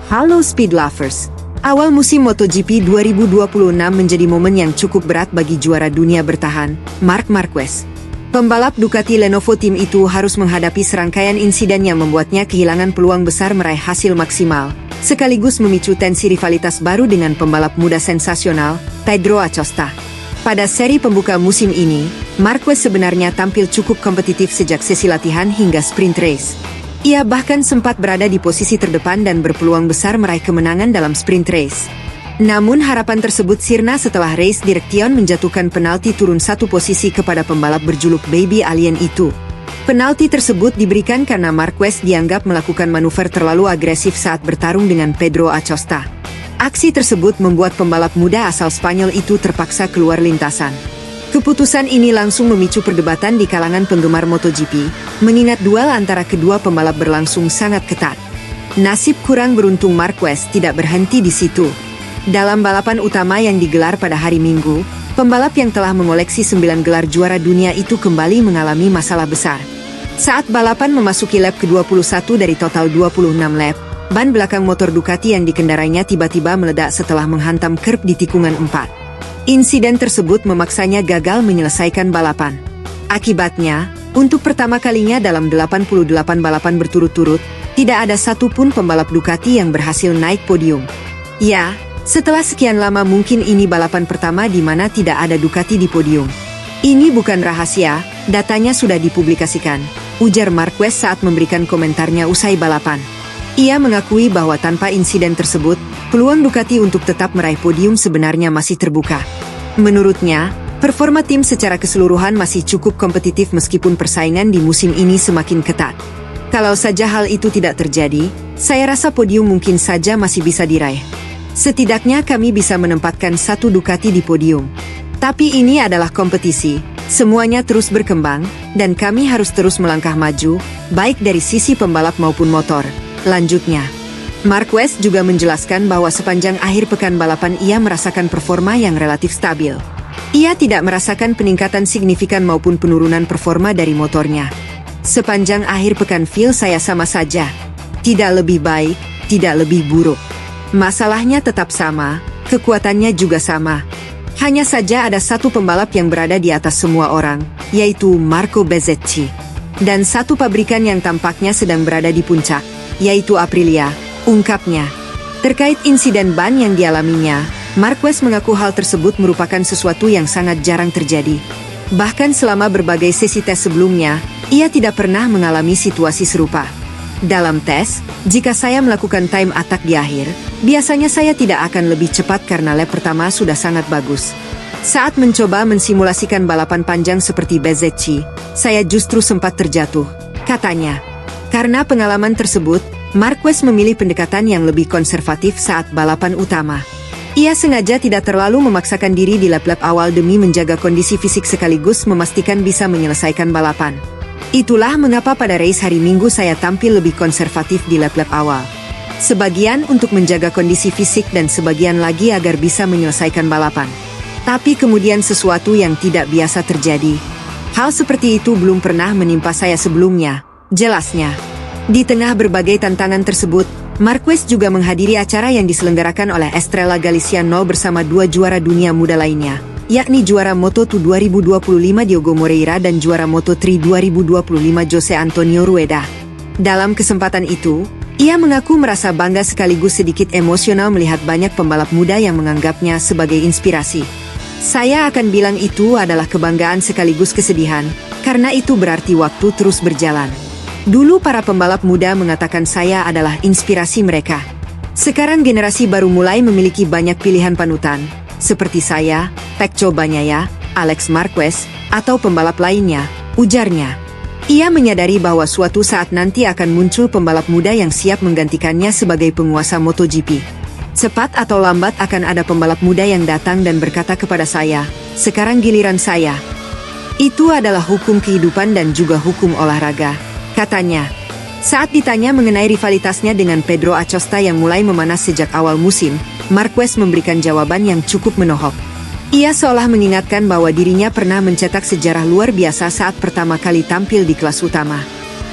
Halo Speed Lovers. Awal musim MotoGP 2026 menjadi momen yang cukup berat bagi juara dunia bertahan, Marc Marquez. Pembalap Ducati Lenovo Team itu harus menghadapi serangkaian insiden yang membuatnya kehilangan peluang besar meraih hasil maksimal, sekaligus memicu tensi rivalitas baru dengan pembalap muda sensasional, Pedro Acosta. Pada seri pembuka musim ini, Marquez sebenarnya tampil cukup kompetitif sejak sesi latihan hingga sprint race. Ia bahkan sempat berada di posisi terdepan dan berpeluang besar meraih kemenangan dalam sprint race. Namun harapan tersebut sirna setelah race direction menjatuhkan penalti turun satu posisi kepada pembalap berjuluk Baby Alien itu. Penalti tersebut diberikan karena Marquez dianggap melakukan manuver terlalu agresif saat bertarung dengan Pedro Acosta. Aksi tersebut membuat pembalap muda asal Spanyol itu terpaksa keluar lintasan. Keputusan ini langsung memicu perdebatan di kalangan penggemar MotoGP, mengingat duel antara kedua pembalap berlangsung sangat ketat. Nasib kurang beruntung Marquez tidak berhenti di situ. Dalam balapan utama yang digelar pada hari Minggu, pembalap yang telah mengoleksi 9 gelar juara dunia itu kembali mengalami masalah besar. Saat balapan memasuki lap ke-21 dari total 26 lap, ban belakang motor Ducati yang dikendarainya tiba-tiba meledak setelah menghantam curb di tikungan 4. Insiden tersebut memaksanya gagal menyelesaikan balapan. Akibatnya, untuk pertama kalinya dalam 88 balapan berturut-turut, tidak ada satupun pembalap Ducati yang berhasil naik podium. Ya, setelah sekian lama mungkin ini balapan pertama di mana tidak ada Ducati di podium. Ini bukan rahasia, datanya sudah dipublikasikan, ujar Marquez saat memberikan komentarnya usai balapan. Ia mengakui bahwa tanpa insiden tersebut, peluang Ducati untuk tetap meraih podium sebenarnya masih terbuka. Menurutnya, performa tim secara keseluruhan masih cukup kompetitif meskipun persaingan di musim ini semakin ketat. Kalau saja hal itu tidak terjadi, saya rasa podium mungkin saja masih bisa diraih. Setidaknya kami bisa menempatkan satu Ducati di podium. Tapi ini adalah kompetisi, semuanya terus berkembang, dan kami harus terus melangkah maju, baik dari sisi pembalap maupun motor. Lanjutnya, Marquez juga menjelaskan bahwa sepanjang akhir pekan balapan ia merasakan performa yang relatif stabil. Ia tidak merasakan peningkatan signifikan maupun penurunan performa dari motornya. Sepanjang akhir pekan feel saya sama saja. Tidak lebih baik, tidak lebih buruk. Masalahnya tetap sama, kekuatannya juga sama. Hanya saja ada satu pembalap yang berada di atas semua orang, yaitu Marco Bezzecchi. Dan satu pabrikan yang tampaknya sedang berada di puncak, yaitu Aprilia, ungkapnya. Terkait insiden ban yang dialaminya, Marquez mengaku hal tersebut merupakan sesuatu yang sangat jarang terjadi. Bahkan selama berbagai sesi tes sebelumnya, ia tidak pernah mengalami situasi serupa. Dalam tes, jika saya melakukan time attack di akhir, biasanya saya tidak akan lebih cepat karena lap pertama sudah sangat bagus. Saat mencoba mensimulasikan balapan panjang seperti Bezzecchi, saya justru sempat terjatuh, katanya. Karena pengalaman tersebut, Marquez memilih pendekatan yang lebih konservatif saat balapan utama. Ia sengaja tidak terlalu memaksakan diri di lap-lap awal demi menjaga kondisi fisik sekaligus memastikan bisa menyelesaikan balapan. Itulah mengapa pada race hari Minggu saya tampil lebih konservatif di lap-lap awal. Sebagian untuk menjaga kondisi fisik dan sebagian lagi agar bisa menyelesaikan balapan. Tapi kemudian sesuatu yang tidak biasa terjadi. Hal seperti itu belum pernah menimpa saya sebelumnya, jelasnya. Di tengah berbagai tantangan tersebut, Marquez juga menghadiri acara yang diselenggarakan oleh Estrella Galicia 0 bersama dua juara dunia muda lainnya, yakni juara Moto2 2025 Diogo Moreira dan juara Moto3 2025 Jose Antonio Rueda. Dalam kesempatan itu, ia mengaku merasa bangga sekaligus sedikit emosional melihat banyak pembalap muda yang menganggapnya sebagai inspirasi. Saya akan bilang itu adalah kebanggaan sekaligus kesedihan, karena itu berarti waktu terus berjalan. Dulu para pembalap muda mengatakan saya adalah inspirasi mereka. Sekarang generasi baru mulai memiliki banyak pilihan panutan, seperti saya, Pecco Bagnaia, Alex Marquez, atau pembalap lainnya, ujarnya. Ia menyadari bahwa suatu saat nanti akan muncul pembalap muda yang siap menggantikannya sebagai penguasa MotoGP. Cepat atau lambat akan ada pembalap muda yang datang dan berkata kepada saya, sekarang giliran saya. Itu adalah hukum kehidupan dan juga hukum olahraga, katanya. Saat ditanya mengenai rivalitasnya dengan Pedro Acosta yang mulai memanas sejak awal musim, Marquez memberikan jawaban yang cukup menohok. Ia seolah mengingatkan bahwa dirinya pernah mencetak sejarah luar biasa saat pertama kali tampil di kelas utama.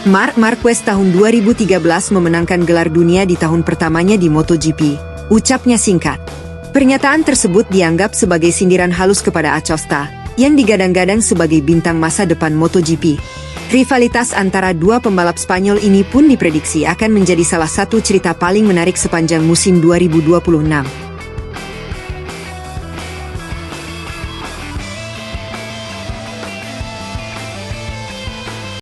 Marc Marquez tahun 2013 memenangkan gelar dunia di tahun pertamanya di MotoGP, ucapnya singkat. Pernyataan tersebut dianggap sebagai sindiran halus kepada Acosta, yang digadang-gadang sebagai bintang masa depan MotoGP. Rivalitas antara dua pembalap Spanyol ini pun diprediksi akan menjadi salah satu cerita paling menarik sepanjang musim 2026.